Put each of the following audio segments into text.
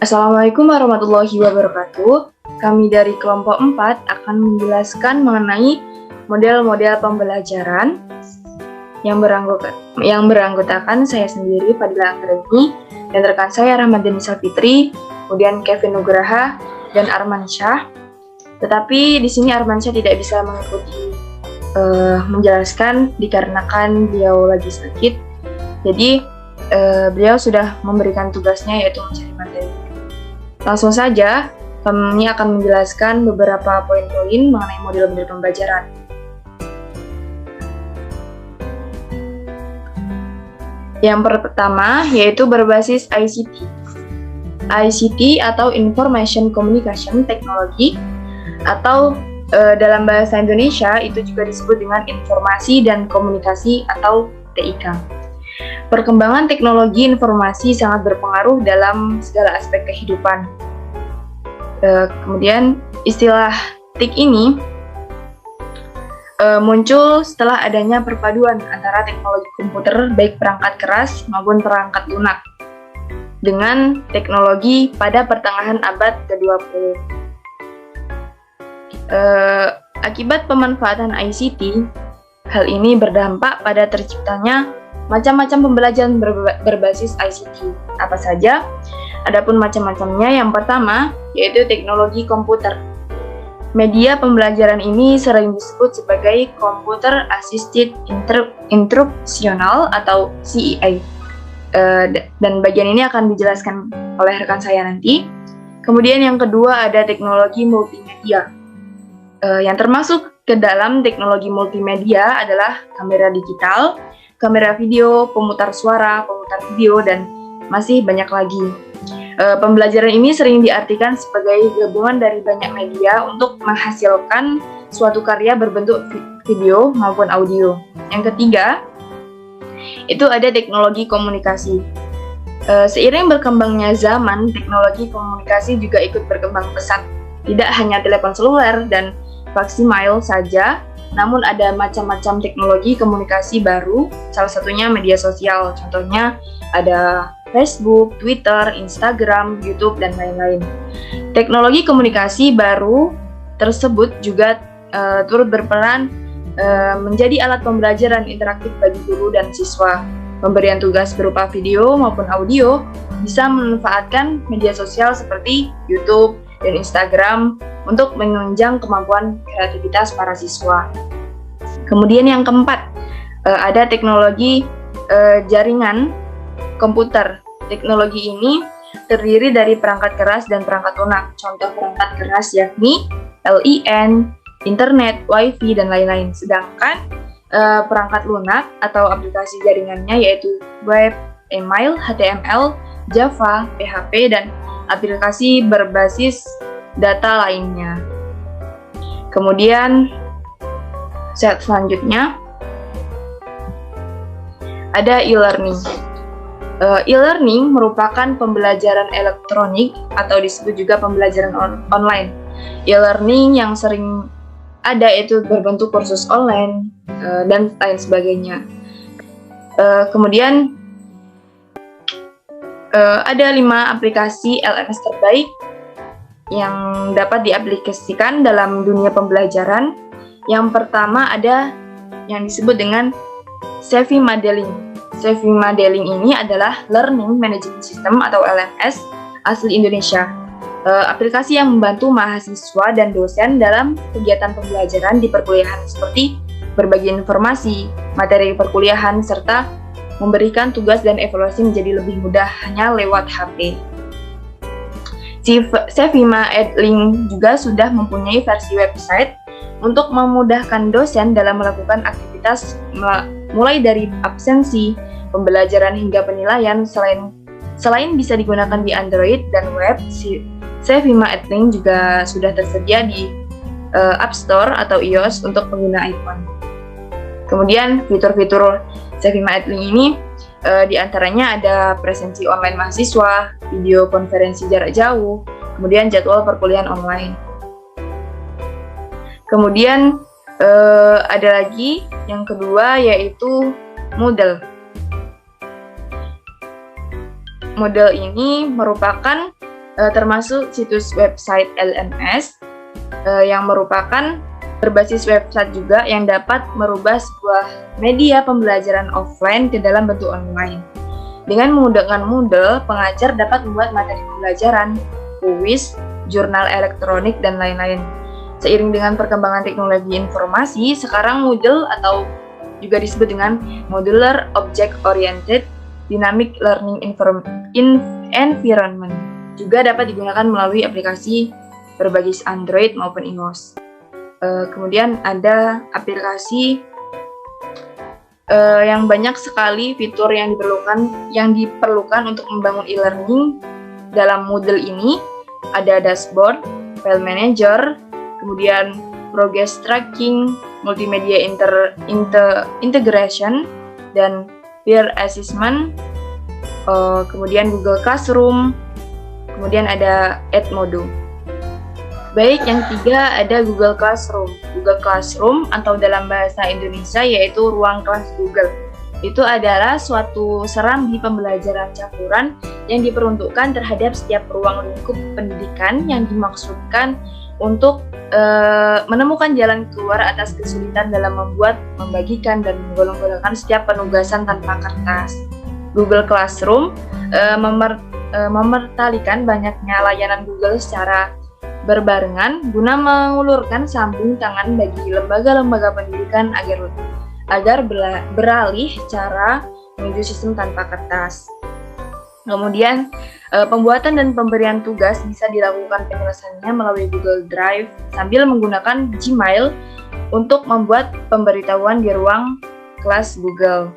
Assalamualaikum warahmatullahi wabarakatuh. Kami dari kelompok 4 akan menjelaskan mengenai model-model pembelajaran yang beranggotakan saya sendiri, Fadila Anggreni, dan rekan saya Rahmadani Salfitri, kemudian Kevin Nugraha, dan Arman Syah. Tetapi di sini Arman Syah tidak bisa mengikuti menjelaskan dikarenakan beliau lagi sakit. Jadi beliau sudah memberikan tugasnya yaitu mencari materi. Langsung saja, kami akan menjelaskan beberapa poin-poin mengenai model-model pembelajaran. Yang pertama yaitu berbasis ICT. ICT atau Information Communication Technology atau dalam bahasa Indonesia itu juga disebut dengan informasi dan komunikasi atau TIK. Perkembangan teknologi informasi sangat berpengaruh dalam segala aspek kehidupan. Kemudian istilah TIK ini muncul setelah adanya perpaduan antara teknologi komputer baik perangkat keras maupun perangkat lunak dengan teknologi pada pertengahan abad ke-20. Akibat pemanfaatan ICT, hal ini berdampak pada terciptanya macam-macam pembelajaran berbasis ICT. Apa saja? Adapun macam-macamnya, yang pertama yaitu teknologi komputer. Media pembelajaran ini sering disebut sebagai Computer Assisted Instructional atau CAI. Dan bagian ini akan dijelaskan oleh rekan saya nanti. Kemudian yang kedua ada teknologi multimedia. Yang termasuk ke dalam teknologi multimedia adalah kamera digital, kamera video, pemutar suara, pemutar video, dan masih banyak lagi. Pembelajaran ini sering diartikan sebagai gabungan dari banyak media untuk menghasilkan suatu karya berbentuk video maupun audio. Yang ketiga, itu ada teknologi komunikasi. Seiring berkembangnya zaman, teknologi komunikasi juga ikut berkembang pesat. Tidak hanya telepon seluler dan faksimiles saja, namun ada macam-macam teknologi komunikasi baru, salah satunya media sosial. Contohnya ada Facebook, Twitter, Instagram, YouTube, dan lain-lain. Teknologi komunikasi baru tersebut juga turut berperan menjadi alat pembelajaran interaktif bagi guru dan siswa. Pemberian tugas berupa video maupun audio bisa memanfaatkan media sosial seperti YouTube dan Instagram untuk menunjang kemampuan kreativitas para siswa. Kemudian yang keempat, ada teknologi jaringan komputer. Teknologi ini terdiri dari perangkat keras dan perangkat lunak. Contoh perangkat keras yakni LIN, internet, WiFi, dan lain-lain. Sedangkan perangkat lunak atau aplikasi jaringannya yaitu web, email, HTML, Java, PHP, dan aplikasi berbasis data lainnya. Kemudian selanjutnya ada e-learning. E-learning merupakan pembelajaran elektronik atau disebut juga pembelajaran online. E-learning yang sering ada itu berbentuk kursus online dan lain sebagainya. Kemudian ada 5 aplikasi LMS terbaik yang dapat diaplikasikan dalam dunia pembelajaran. Yang pertama ada yang disebut dengan Savvy Modeling. Savvy Modeling ini adalah Learning Management System atau LMS asli Indonesia. Aplikasi yang membantu mahasiswa dan dosen dalam kegiatan pembelajaran di perkuliahan seperti berbagi informasi, materi perkuliahan, serta memberikan tugas dan evaluasi menjadi lebih mudah hanya lewat HP. Savvy Modeling juga sudah mempunyai versi website untuk memudahkan dosen dalam melakukan aktivitas mulai dari absensi, pembelajaran hingga penilaian. Selain bisa digunakan di Android dan web, Savvy Modeling juga sudah tersedia di App Store atau iOS untuk pengguna iPhone. Kemudian fitur-fitur Savvy Modeling ini diantaranya ada presensi online mahasiswa, video konferensi jarak jauh, kemudian jadwal perkuliahan online. Kemudian ada lagi yang kedua yaitu Moodle. Moodle ini merupakan termasuk situs website LMS yang merupakan berbasis website juga yang dapat merubah sebuah media pembelajaran offline ke dalam bentuk online. Dengan menggunakan Moodle, pengajar dapat membuat materi pembelajaran, kuis, jurnal elektronik, dan lain-lain. Seiring dengan perkembangan teknologi informasi, sekarang Moodle atau juga disebut dengan Modular Object Oriented Dynamic Learning Environment juga dapat digunakan melalui aplikasi berbasis Android maupun iOS. Kemudian ada aplikasi yang banyak sekali fitur yang diperlukan untuk membangun e-learning dalam Moodle ini. Ada dashboard, file manager, kemudian progress tracking, multimedia integration, dan peer assessment, kemudian Google Classroom, kemudian ada Edmodo. Baik, yang ketiga ada Google Classroom. Google Classroom atau dalam bahasa Indonesia yaitu ruang kelas Google. Itu adalah suatu serambi pembelajaran campuran yang diperuntukkan terhadap setiap ruang lingkup pendidikan yang dimaksudkan untuk menemukan jalan keluar atas kesulitan dalam membuat, membagikan, dan menggolong-golongkan setiap penugasan tanpa kertas. Google Classroom memertalikan banyaknya layanan Google secara berbarengan guna mengulurkan sambung tangan bagi lembaga-lembaga pendidikan agar beralih cara menuju sistem tanpa kertas. Kemudian pembuatan dan pemberian tugas bisa dilakukan penyelesaiannya melalui Google Drive sambil menggunakan Gmail untuk membuat pemberitahuan di ruang kelas Google.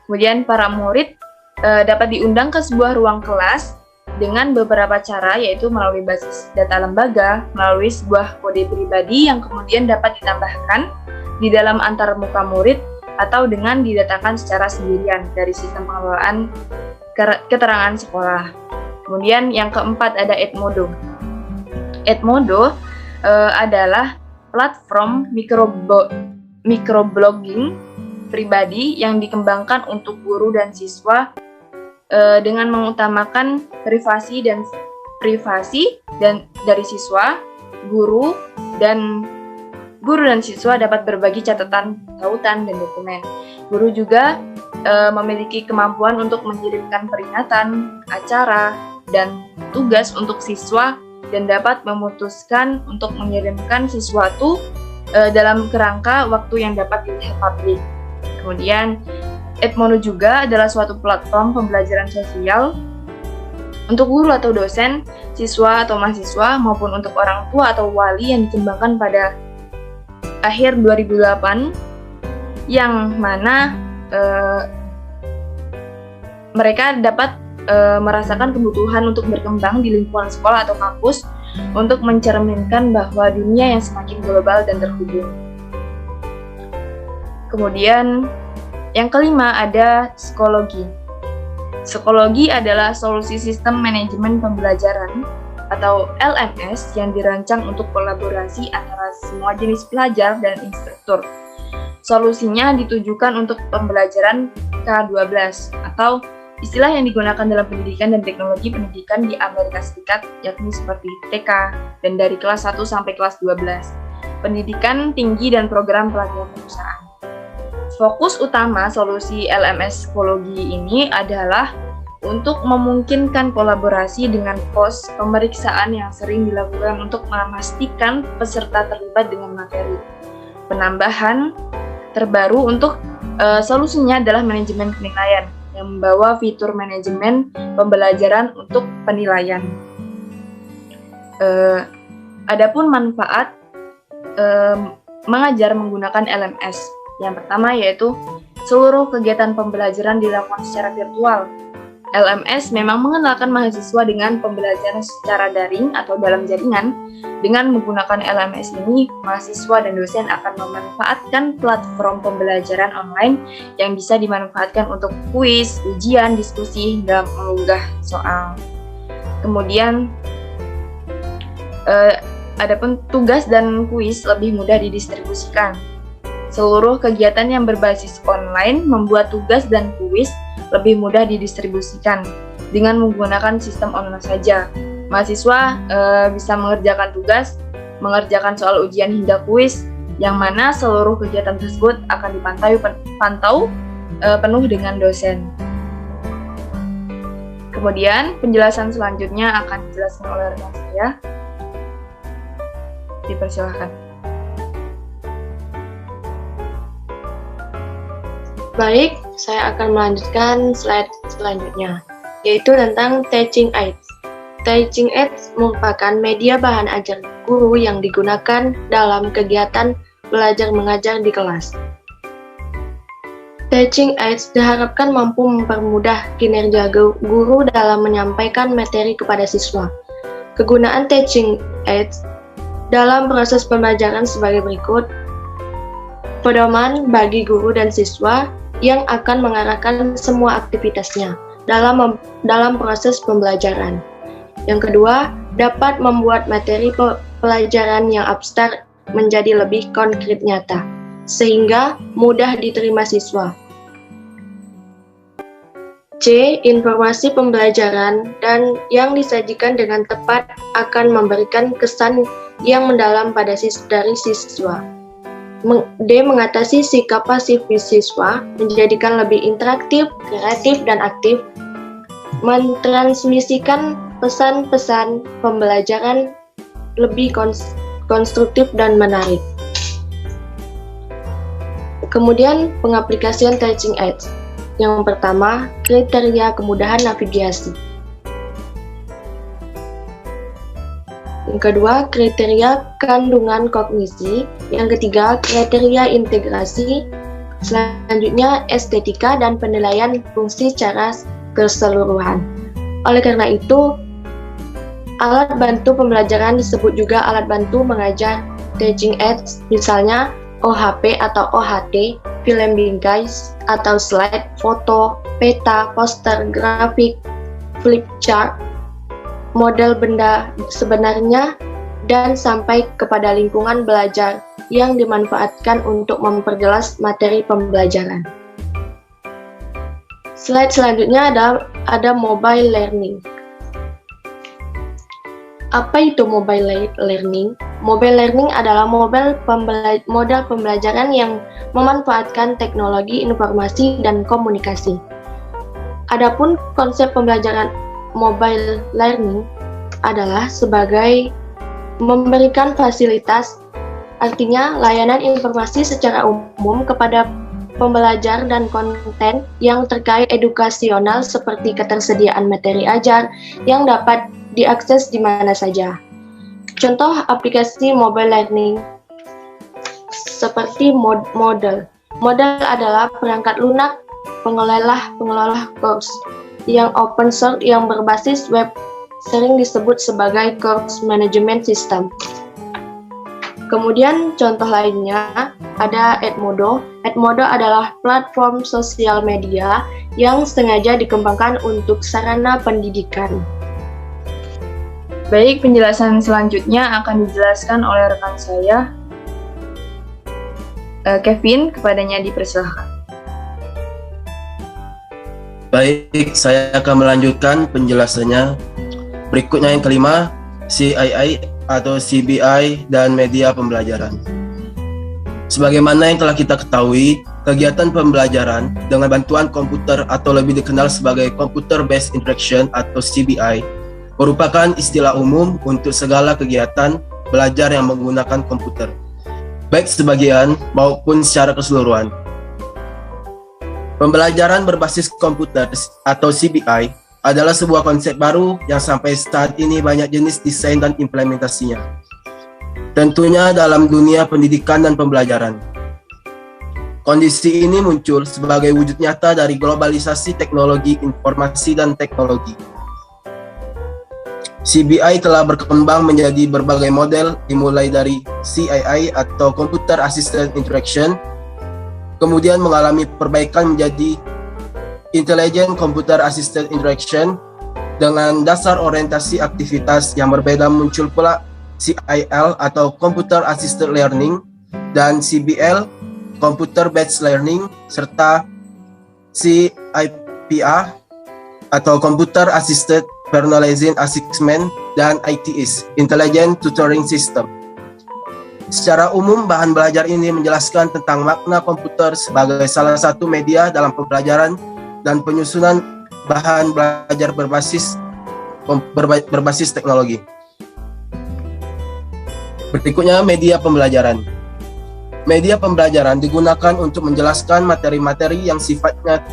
Kemudian para murid dapat diundang ke sebuah ruang kelas dengan beberapa cara, yaitu melalui basis data lembaga, melalui sebuah kode pribadi yang kemudian dapat ditambahkan di dalam antar muka murid, atau dengan didatakan secara sendirian dari sistem pengelolaan keterangan sekolah. Kemudian yang keempat ada Edmodo. Edmodo adalah platform microblogging pribadi yang dikembangkan untuk guru dan siswa dengan mengutamakan privasi dan dari siswa, guru dan siswa dapat berbagi catatan, tautan, dan dokumen. Guru juga memiliki kemampuan untuk mengirimkan peringatan, acara, dan tugas untuk siswa dan dapat memutuskan untuk mengirimkan sesuatu dalam kerangka waktu yang dapat dilihat publik. Kemudian Edmodo juga adalah suatu platform pembelajaran sosial untuk guru atau dosen, siswa atau mahasiswa, maupun untuk orang tua atau wali yang dikembangkan pada akhir 2008, yang mana mereka dapat merasakan kebutuhan untuk berkembang di lingkungan sekolah atau kampus untuk mencerminkan bahwa dunia yang semakin global dan terhubung. Kemudian yang kelima ada psikologi. Psikologi adalah solusi sistem manajemen pembelajaran atau LMS yang dirancang untuk kolaborasi antara semua jenis pelajar dan instruktur. Solusinya ditujukan untuk pembelajaran K-12 atau istilah yang digunakan dalam pendidikan dan teknologi pendidikan di Amerika Serikat, yakni seperti TK dan dari kelas 1 sampai kelas 12, pendidikan tinggi dan program pelatihan perusahaan. Fokus utama solusi LMS psikologi ini adalah untuk memungkinkan kolaborasi dengan pos pemeriksaan yang sering dilakukan untuk memastikan peserta terlibat dengan materi. Penambahan terbaru untuk solusinya adalah manajemen penilaian yang membawa fitur manajemen pembelajaran untuk penilaian. Adapun manfaat mengajar menggunakan LMS. Yang pertama yaitu seluruh kegiatan pembelajaran dilakukan secara virtual. LMS memang mengenalkan mahasiswa dengan pembelajaran secara daring atau dalam jaringan. Dengan menggunakan LMS ini, mahasiswa dan dosen akan memanfaatkan platform pembelajaran online yang bisa dimanfaatkan untuk kuis, ujian, diskusi, hingga mengunggah soal. Kemudian, adapun tugas dan kuis lebih mudah didistribusikan. Seluruh kegiatan yang berbasis online membuat tugas dan kuis lebih mudah didistribusikan dengan menggunakan sistem online saja. mahasiswa bisa mengerjakan tugas, mengerjakan soal ujian hingga kuis, yang mana seluruh kegiatan tersebut akan dipantau penuh dengan dosen. Kemudian penjelasan selanjutnya akan dijelaskan oleh rekan saya. Dipersilakan. Baik, saya akan melanjutkan slide selanjutnya, yaitu tentang teaching aids. Teaching aids merupakan media bahan ajar guru yang digunakan dalam kegiatan belajar mengajar di kelas. Teaching aids diharapkan mampu mempermudah kinerja guru dalam menyampaikan materi kepada siswa. Kegunaan teaching aids dalam proses pembelajaran sebagai berikut. Pedoman bagi guru dan siswa yang akan mengarahkan semua aktivitasnya dalam proses pembelajaran. Yang kedua, dapat membuat materi pelajaran yang abstrak menjadi lebih konkret nyata, sehingga mudah diterima siswa. C. Informasi pembelajaran dan yang disajikan dengan tepat akan memberikan kesan yang mendalam dari siswa. D. Mengatasi sikap pasif siswa, menjadikan lebih interaktif, kreatif, dan aktif, mentransmisikan pesan-pesan pembelajaran lebih konstruktif dan menarik. Kemudian pengaplikasian teaching aids. Yang pertama, kriteria kemudahan navigasi. Yang kedua, kriteria kandungan kognisi. Yang ketiga, kriteria integrasi. Selanjutnya, estetika dan penilaian fungsi secara keseluruhan. Oleh karena itu, alat bantu pembelajaran disebut juga alat bantu mengajar teaching aids, misalnya OHP atau OHT, film bingkai atau slide, foto, peta, poster, grafik, flip chart, model benda sebenarnya, dan sampai kepada lingkungan belajar yang dimanfaatkan untuk memperjelas materi pembelajaran. Slide selanjutnya ada mobile learning. Apa itu mobile learning? Mobile learning adalah model pembelajaran yang memanfaatkan teknologi informasi dan komunikasi. Adapun konsep pembelajaran mobile learning adalah sebagai memberikan fasilitas, artinya layanan informasi secara umum kepada pembelajar dan konten yang terkait edukasional seperti ketersediaan materi ajar yang dapat diakses di mana saja. Contoh aplikasi mobile learning seperti Moodle. Moodle adalah perangkat lunak pengelola course yang open source yang berbasis web, sering disebut sebagai course management system. Kemudian contoh lainnya ada Edmodo. Edmodo adalah platform sosial media yang sengaja dikembangkan untuk sarana pendidikan. Baik, penjelasan selanjutnya akan dijelaskan oleh rekan saya, Kevin, kepadanya dipersilahkan. Baik, saya akan melanjutkan penjelasannya. Berikutnya yang kelima, CII atau CBI dan media pembelajaran. Sebagaimana yang telah kita ketahui, kegiatan pembelajaran dengan bantuan komputer atau lebih dikenal sebagai Computer Based Interaction atau CBI merupakan istilah umum untuk segala kegiatan belajar yang menggunakan komputer, baik sebagian maupun secara keseluruhan. Pembelajaran berbasis komputer atau CBI adalah sebuah konsep baru yang sampai saat ini banyak jenis desain dan implementasinya. Tentunya dalam dunia pendidikan dan pembelajaran. Kondisi ini muncul sebagai wujud nyata dari globalisasi teknologi informasi dan teknologi. CBI telah berkembang menjadi berbagai model dimulai dari CII atau Computer Assisted Interaction, kemudian mengalami perbaikan menjadi Intelligent Computer Assisted Interaction. Dengan dasar orientasi aktivitas yang berbeda muncul pula CIL atau Computer Assisted Learning dan CBL Computer Based Learning serta CIPA atau Computer Assisted Personalizing Assessment dan ITS, Intelligent Tutoring System. Secara umum, bahan belajar ini menjelaskan tentang makna komputer sebagai salah satu media dalam pembelajaran dan penyusunan bahan belajar berbasis teknologi. Berikutnya, media pembelajaran. Media pembelajaran digunakan untuk menjelaskan materi-materi yang sifatnya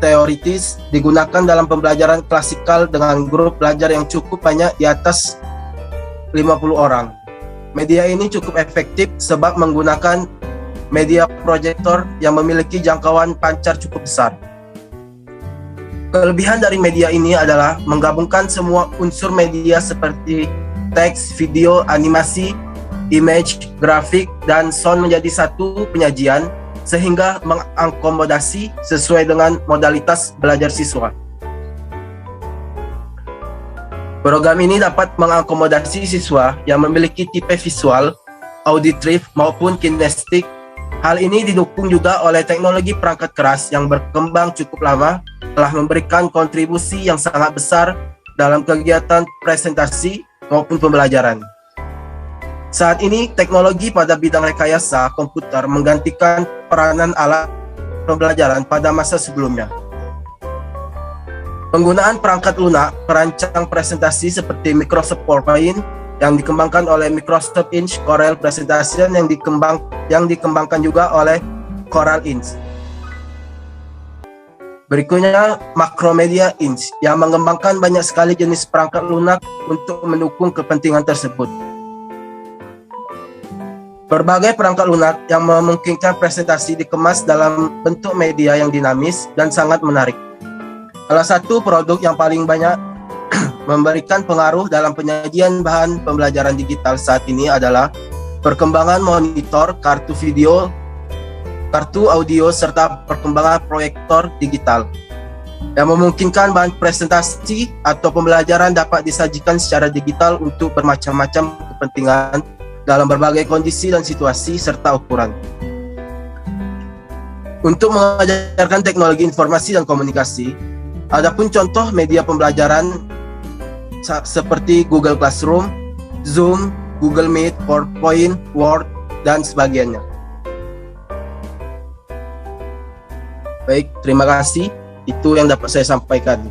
teoritis, digunakan dalam pembelajaran klasikal dengan grup belajar yang cukup banyak di atas 50 orang. Media ini cukup efektif sebab menggunakan media proyektor yang memiliki jangkauan pancar cukup besar. Kelebihan dari media ini adalah menggabungkan semua unsur media seperti teks, video, animasi, image, grafik, dan sound menjadi satu penyajian sehingga mengakomodasi sesuai dengan modalitas belajar siswa. Program ini dapat mengakomodasi siswa yang memiliki tipe visual, auditif, maupun kinestetik. Hal ini didukung juga oleh teknologi perangkat keras yang berkembang cukup lama, telah memberikan kontribusi yang sangat besar dalam kegiatan presentasi maupun pembelajaran. Saat ini, teknologi pada bidang rekayasa komputer menggantikan peranan alat pembelajaran pada masa sebelumnya. Penggunaan perangkat lunak perancang presentasi seperti Microsoft PowerPoint yang dikembangkan oleh Microsoft Inch, Corel Presentation yang dikembangkan juga oleh Coral Inch. Berikutnya, Macromedia Inch yang mengembangkan banyak sekali jenis perangkat lunak untuk mendukung kepentingan tersebut. Berbagai perangkat lunak yang memungkinkan presentasi dikemas dalam bentuk media yang dinamis dan sangat menarik. Salah satu produk yang paling banyak memberikan pengaruh dalam penyajian bahan pembelajaran digital saat ini adalah perkembangan monitor, kartu video, kartu audio, serta perkembangan proyektor digital yang memungkinkan bahan presentasi atau pembelajaran dapat disajikan secara digital untuk bermacam-macam kepentingan dalam berbagai kondisi dan situasi serta ukuran. Untuk mengajarkan teknologi informasi dan komunikasi, adapun contoh media pembelajaran seperti Google Classroom, Zoom, Google Meet, PowerPoint, Word, dan sebagainya. Baik, terima kasih. Itu yang dapat saya sampaikan.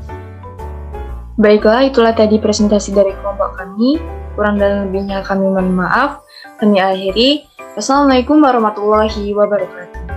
Baiklah, itulah tadi presentasi dari kelompok kami. Kurang dan lebihnya kami mohon maaf. Kami akhiri. Wassalamualaikum warahmatullahi wabarakatuh.